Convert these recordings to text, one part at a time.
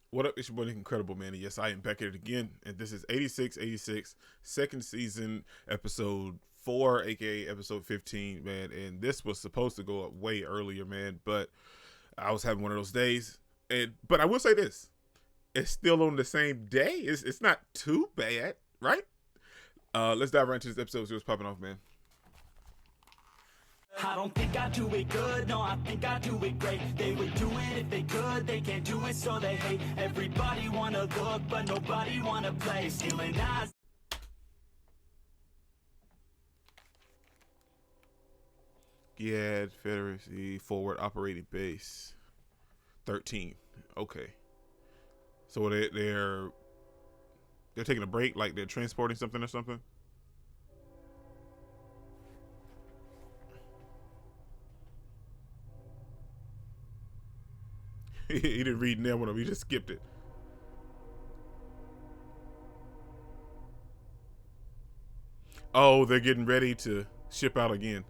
What up? It's your boy Nick Incredible Man. And yes, I am back at it again. And this is 86, second season, episode 4, aka episode 15, man. And this was supposed to go up way earlier, man. But I was having one of those days. But I will say this. It's still on the same day. It's not too bad, right? Let's dive right into this episode. See what's popping off, man. I don't think I do it good, no, I think I do it great. They would do it if they could, they can't do it so they hate. Everybody wanna look, but nobody wanna play. Stealing eyes. Giad, Federacy, forward operating base. 13. Okay. So they're taking a break, like they're transporting something or something? He didn't read that one up. He just skipped it. Oh, they're getting ready to ship out again.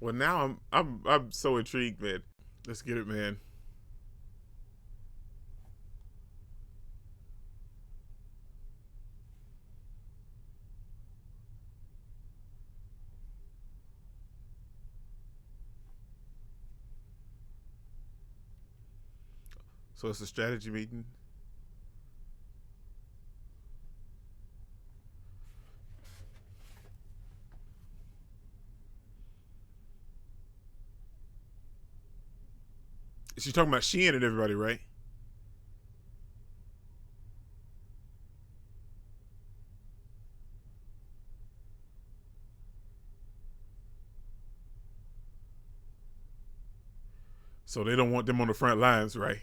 Well, now I'm so intrigued, man. Let's get it, man. So it's a strategy meeting. She's talking about Sheehan and everybody, right? So they don't want them on the front lines, right?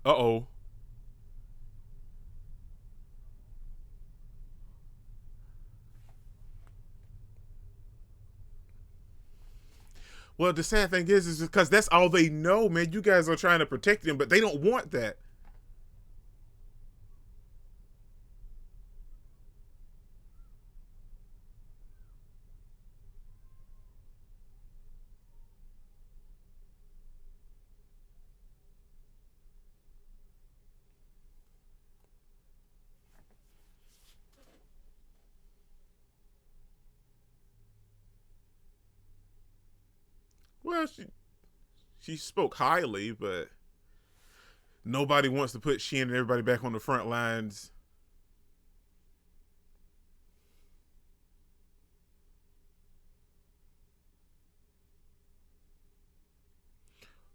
Uh oh. Well, the sad thing is because that's all they know, man. You guys are trying to protect them, but they don't want that. Well, she spoke highly, but nobody wants to put Sheehan and everybody back on the front lines.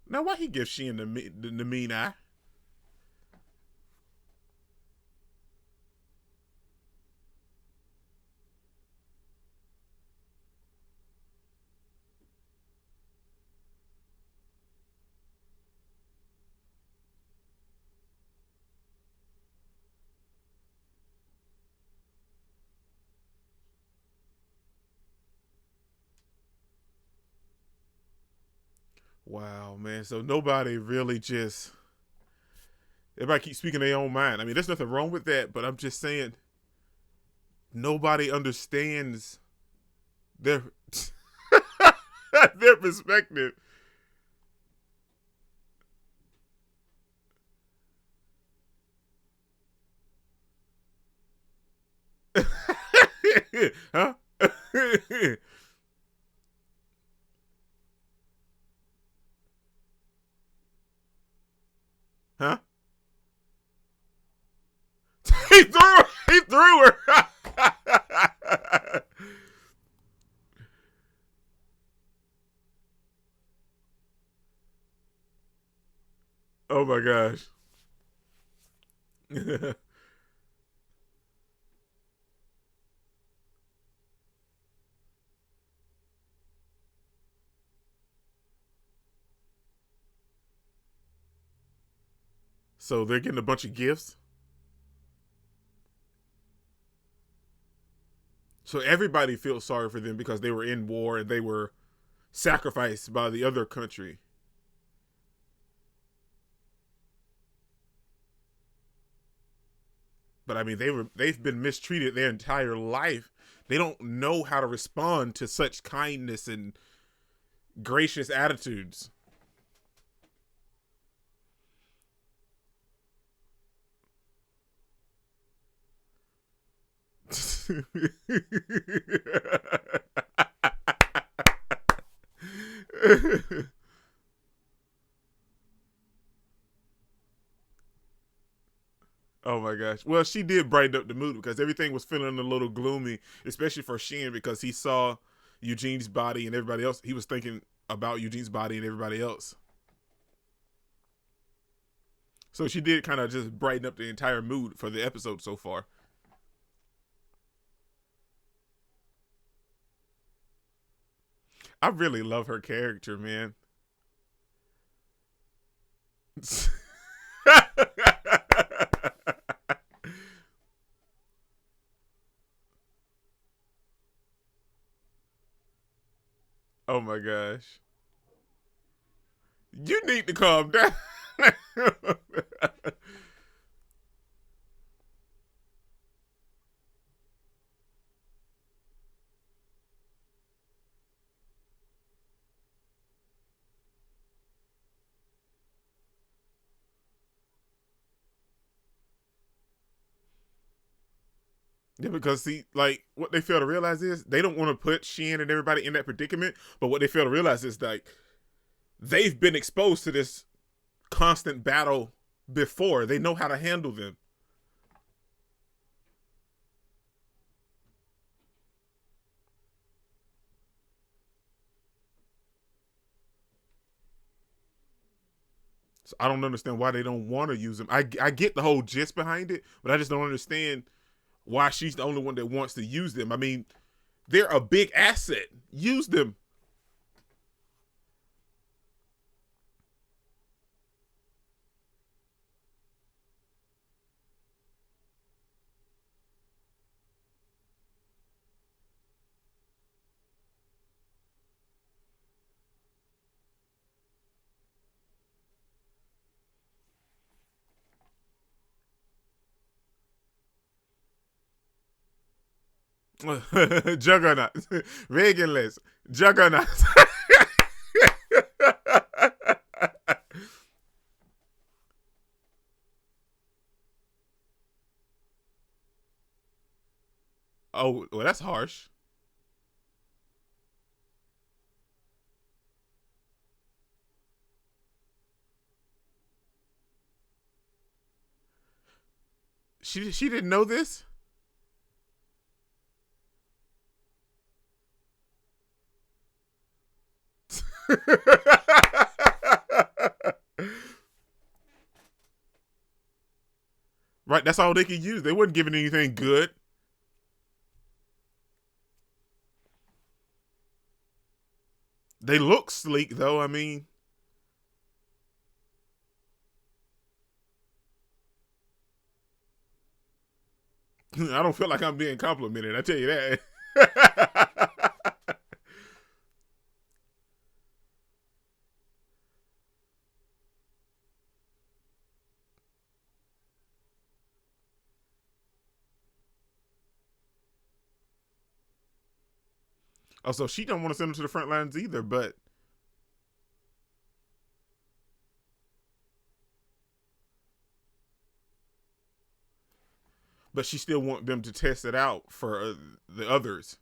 Now, why he give Sheehan the mean eye? Wow, man. So nobody really just everybody keeps speaking their own mind. I mean, there's nothing wrong with that, but I'm just saying nobody understands their their perspective. Huh? Huh? He threw her. He threw her. Oh my gosh. So they're getting a bunch of gifts. So everybody feels sorry for them because they were in war and they were sacrificed by the other country. But I mean, they've been mistreated their entire life. They don't know how to respond to such kindness and gracious attitudes. Oh my gosh. Well, she did brighten up the mood because everything was feeling a little gloomy, especially for Shin because he saw Eugene's body and everybody else. He was thinking about Eugene's body and everybody else. So she did kind of just brighten up the entire mood for the episode so far. I really love her character, man. Oh my gosh. You need to calm down. Yeah, because see, like what they fail to realize is they don't want to put Shin and everybody in that predicament. But what they fail to realize is like they've been exposed to this constant battle before. They know how to handle them. So I don't understand why they don't want to use them. I get the whole gist behind it, but I just don't understand why she's the only one that wants to use them. I mean, they're a big asset. Use them. Juggernaut. Reaganless. Juggernaut. Oh, well, that's harsh. She didn't know this. Right, that's all they could use. They wasn't giving anything good. They look sleek though. I mean, I don't feel like I'm being complimented. I tell you that. Oh, so she don't want to send them to the front lines either, but she still want them to test it out for the others.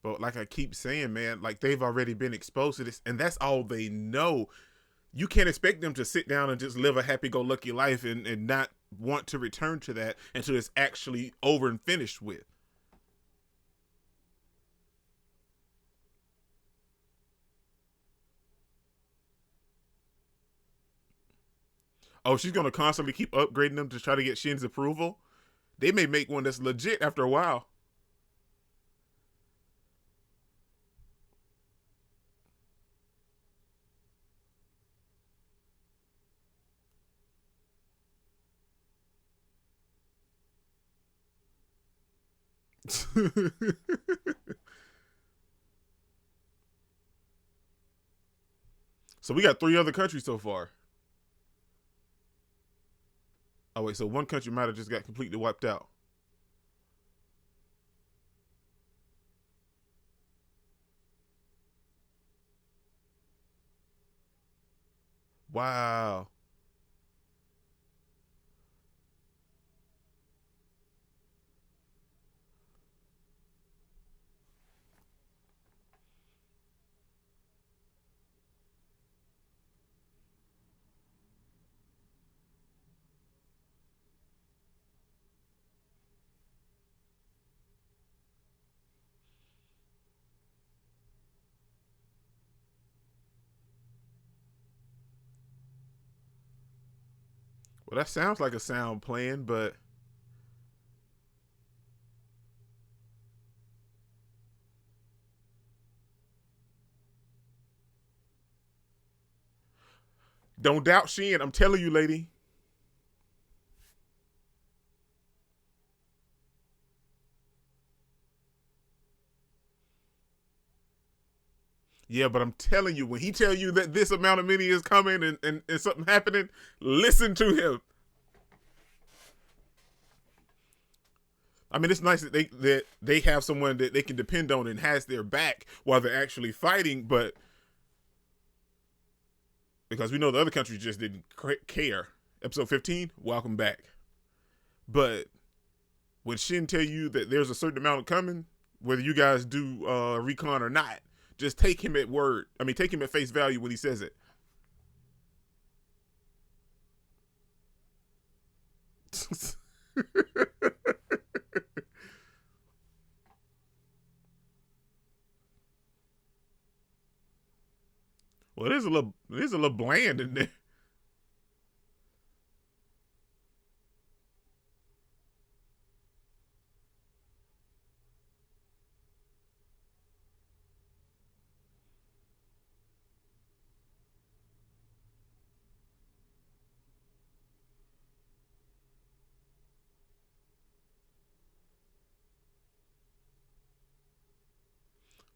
But like I keep saying, man, like they've already been exposed to this, and that's all they know. You can't expect them to sit down and just live a happy-go-lucky life and not want to return to that until it's actually over and finished with. Oh, she's gonna constantly keep upgrading them to try to get Shin's approval. They may make one that's legit after a while. So we got 3 other countries so far. Oh wait, so one country might have just got completely wiped out. Wow. Well, that sounds like a sound plan, but don't doubt Shin. I'm telling you, lady. Yeah, but I'm telling you, when he tell you that this amount of money is coming and something happening, listen to him. I mean, it's nice that they have someone that they can depend on and has their back while they're actually fighting, but because we know the other countries just didn't care. Episode 15, welcome back. But when Shin tell you that there's a certain amount coming, whether you guys do recon or not, just take him at word. I mean, take him at face value when he says it. Well, there's a little bland in there.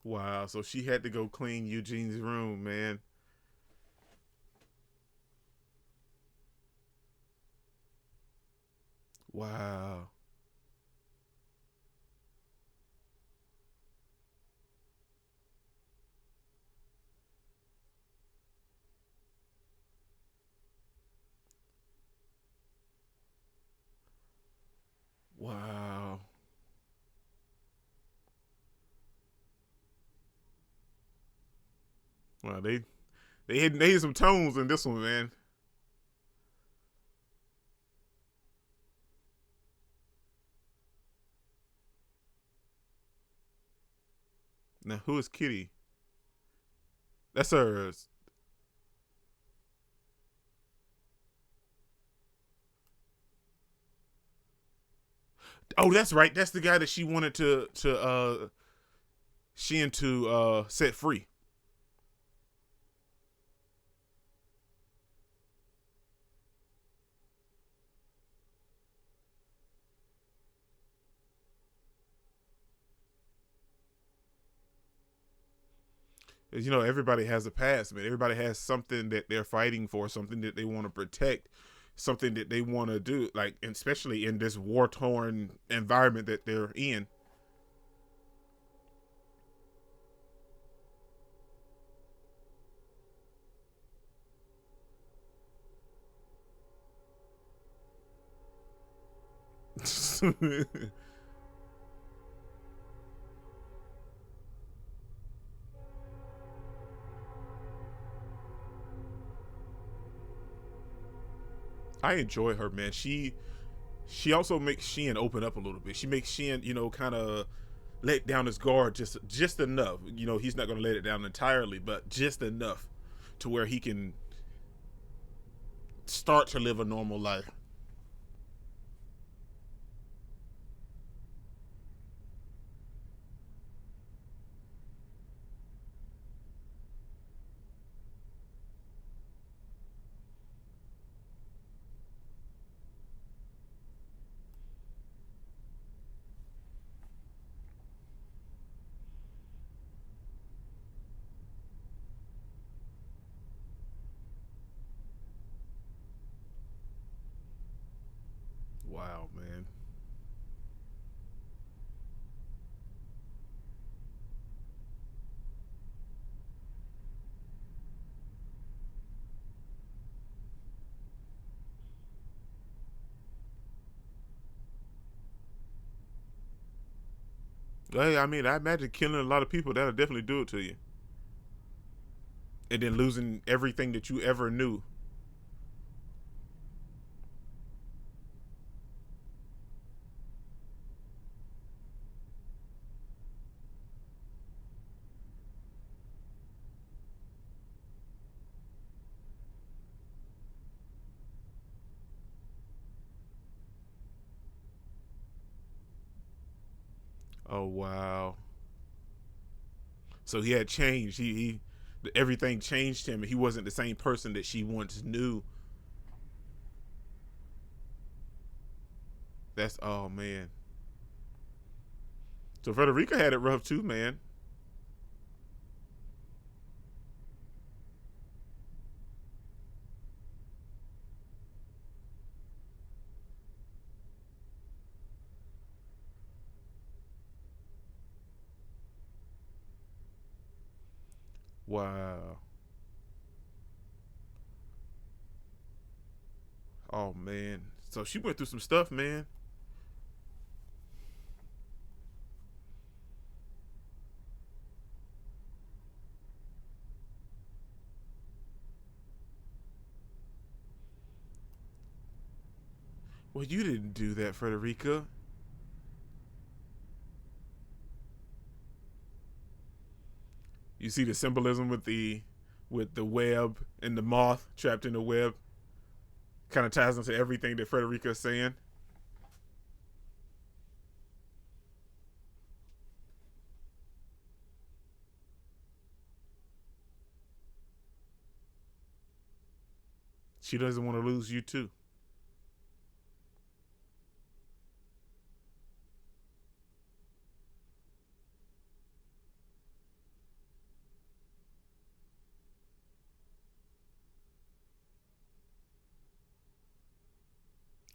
Wow, so she had to go clean Eugene's room, man. Wow. Wow. Wow, they hit some tones in this one, man. Now, who is Kitty? That's her. Oh, that's right. That's the guy that she wanted to Shin to set free. You know, everybody has a past, man. Everybody has something that they're fighting for, something that they want to protect, something that they want to do. Like, especially in this war torn environment that they're in. I enjoy her, man. She also makes Shin open up a little bit. She makes Shin, kind of let down his guard just enough. He's not going to let it down entirely, but just enough to where he can start to live a normal life. Hey, I mean, I imagine killing a lot of people that'll definitely do it to you, and then losing everything that you ever knew. Oh wow! So he had changed. He everything changed him. He wasn't the same person that she once knew. That's oh man. So Frederica had it rough too, man. Wow. Oh man. So she went through some stuff, man. Well, you didn't do that, Frederica. You see the symbolism with the web and the moth trapped in the web. Kind of ties into everything that Frederica is saying. She doesn't want to lose you too.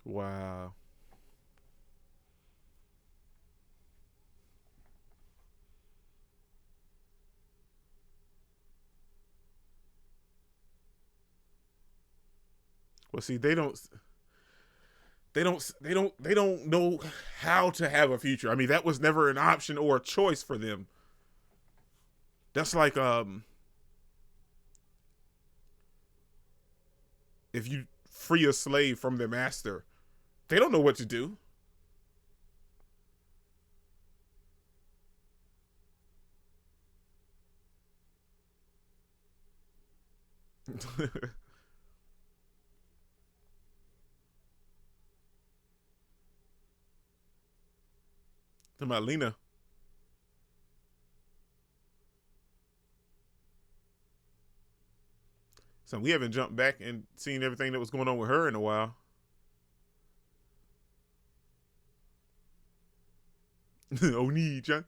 Wow. Well, see, they don't know how to have a future. I mean, that was never an option or a choice for them. That's like if you free a slave from their master, they don't know what to do. About Lena. So we haven't jumped back and seen everything that was going on with her in a while. Oni-chan.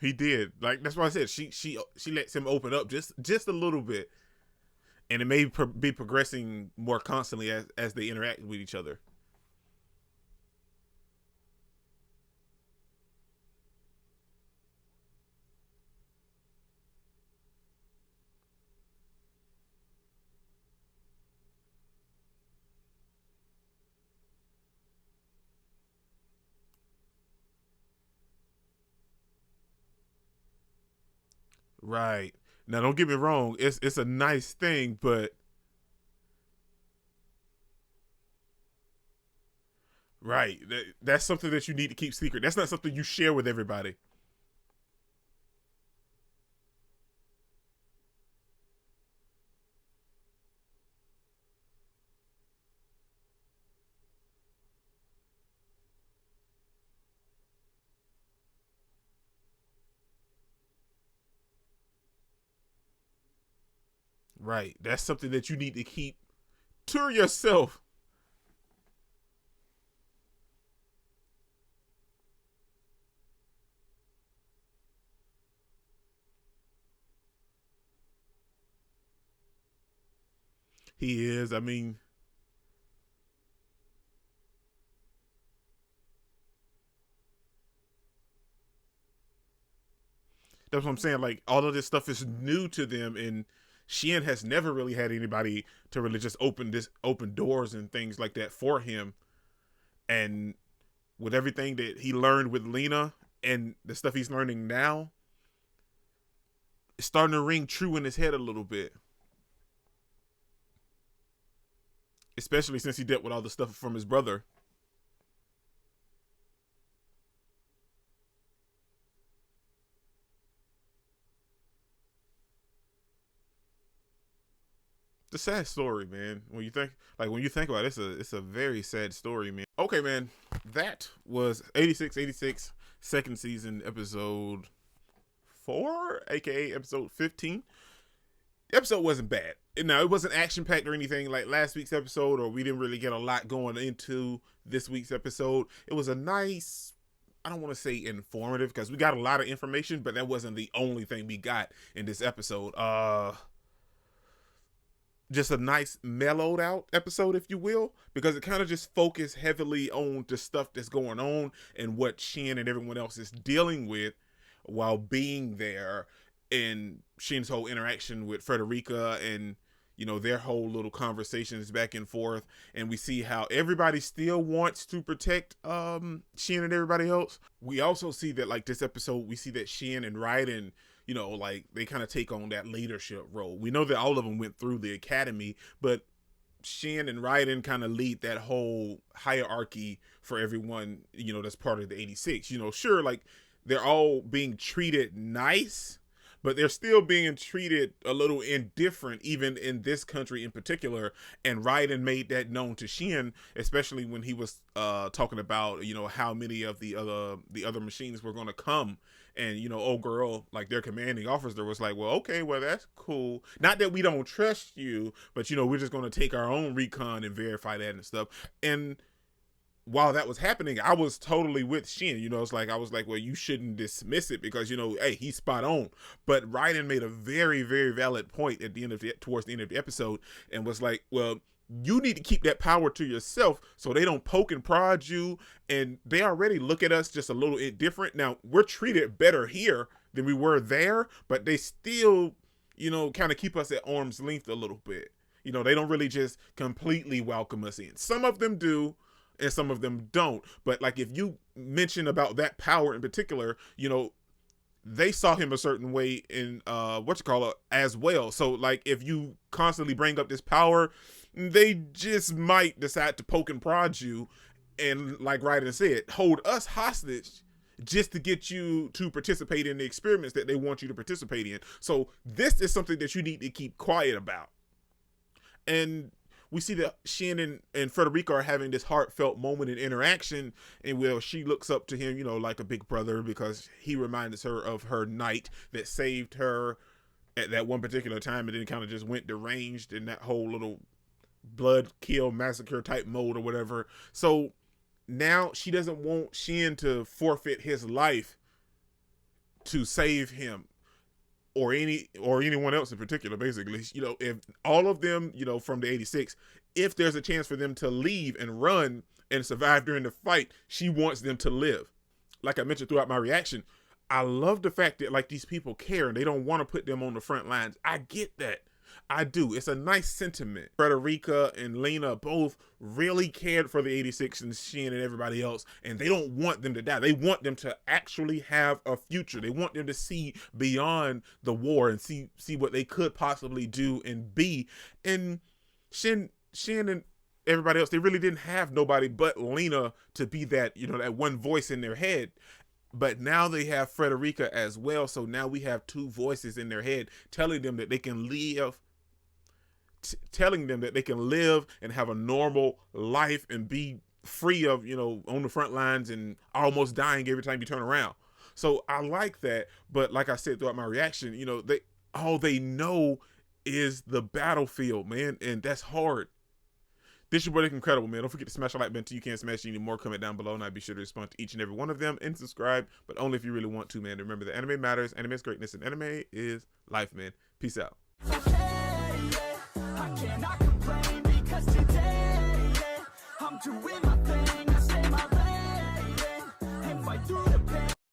He did. Like that's why I said she lets him open up just a little bit, and it may be progressing more constantly as they interact with each other. Right. Now, don't get me wrong. It's a nice thing, but right, that's something that you need to keep secret. That's not something you share with everybody. Right. That's something that you need to keep to yourself. He is. I mean, that's what I'm saying. Like all of this stuff is new to them, and Shin has never really had anybody to really just open doors and things like that for him. And with everything that he learned with Lena and the stuff he's learning now, it's starting to ring true in his head a little bit. Especially since he dealt with all the stuff from his brother. It's a sad story, man. When you think about it, it's a very sad story, man. Okay, man. That was 86, second season, episode 4, aka episode 15. The episode wasn't bad. Now, it wasn't action-packed or anything like last week's episode, or we didn't really get a lot going into this week's episode. It was a nice, I don't want to say informative, because we got a lot of information, but that wasn't the only thing we got in this episode. Just a nice mellowed out episode, if you will, because it kind of just focused heavily on the stuff that's going on and what Shin and everyone else is dealing with while being there, and Shin's whole interaction with Frederica and, you know, their whole little conversations back and forth. And we see how everybody still wants to protect Shin and everybody else. We also see that, like, this episode, we see that Shin and Raiden, you know, like, they kind of take on that leadership role. We know that all of them went through the academy, but Shin and Raiden kind of lead that whole hierarchy for everyone, you know, that's part of the 86. You know, sure, like, they're all being treated nice, but they're still being treated a little indifferent, even in this country in particular. And Raiden made that known to Shin, especially when he was talking about, you know, how many of the other machines were going to come. And, you know, old girl, like, their commanding officer was like, well, okay, well, that's cool. Not that we don't trust you, but, you know, we're just going to take our own recon and verify that and stuff. And while that was happening, I was totally with Shin. You know, it's like, I was like, well, you shouldn't dismiss it because, you know, hey, he's spot on. But Raiden made a very, very valid point at the end of towards the end of the episode, and was like, well, you need to keep that power to yourself so they don't poke and prod you. And they already look at us just a little indifferent. Now, we're treated better here than we were there, but they still, you know, kind of keep us at arm's length a little bit. You know, they don't really just completely welcome us in. Some of them do, and some of them don't. But, like, if you mention about that power in particular, you know, they saw him a certain way in as well. So, like, if you constantly bring up this power, they just might decide to poke and prod you, and, like Raiden said, hold us hostage just to get you to participate in the experiments that they want you to participate in. So this is something that you need to keep quiet about. And we see that Shin and Frederica are having this heartfelt moment in interaction, and well, she looks up to him, you know, like a big brother, because he reminds her of her knight that saved her at that one particular time, and then kind of just went deranged in that whole little blood kill massacre type mode or whatever. So now she doesn't want Shin to forfeit his life to save him, or anyone else in particular. Basically, you know, if all of them, you know, from the 86, if there's a chance for them to leave and run and survive during the fight, she wants them to live. Like I mentioned throughout my reaction, I love the fact that, like, these people care and they don't want to put them on the front lines. I get that. I do. It's a nice sentiment. Frederica and Lena both really cared for the 86 and Shin and everybody else, and they don't want them to die. They want them to actually have a future. They want them to see beyond the war and see what they could possibly do and be. And Shin and everybody else, they really didn't have nobody but Lena to be that, you know, that one voice in their head. But now they have Frederica as well. So now we have two voices in their head telling them that they can live, and have a normal life and be free of, you know, on the front lines and almost dying every time you turn around. So I like that. But like I said throughout my reaction, you know, all they know is the battlefield, man. And that's hard. This your boy, Incredible, man. Don't forget to smash the like button till you can't smash any more. Comment down below, and I'll be sure to respond to each and every one of them and subscribe, but only if you really want to, man. Remember that anime matters, anime is greatness, and anime is life, man. Peace out. I cannot complain because today, I'm doing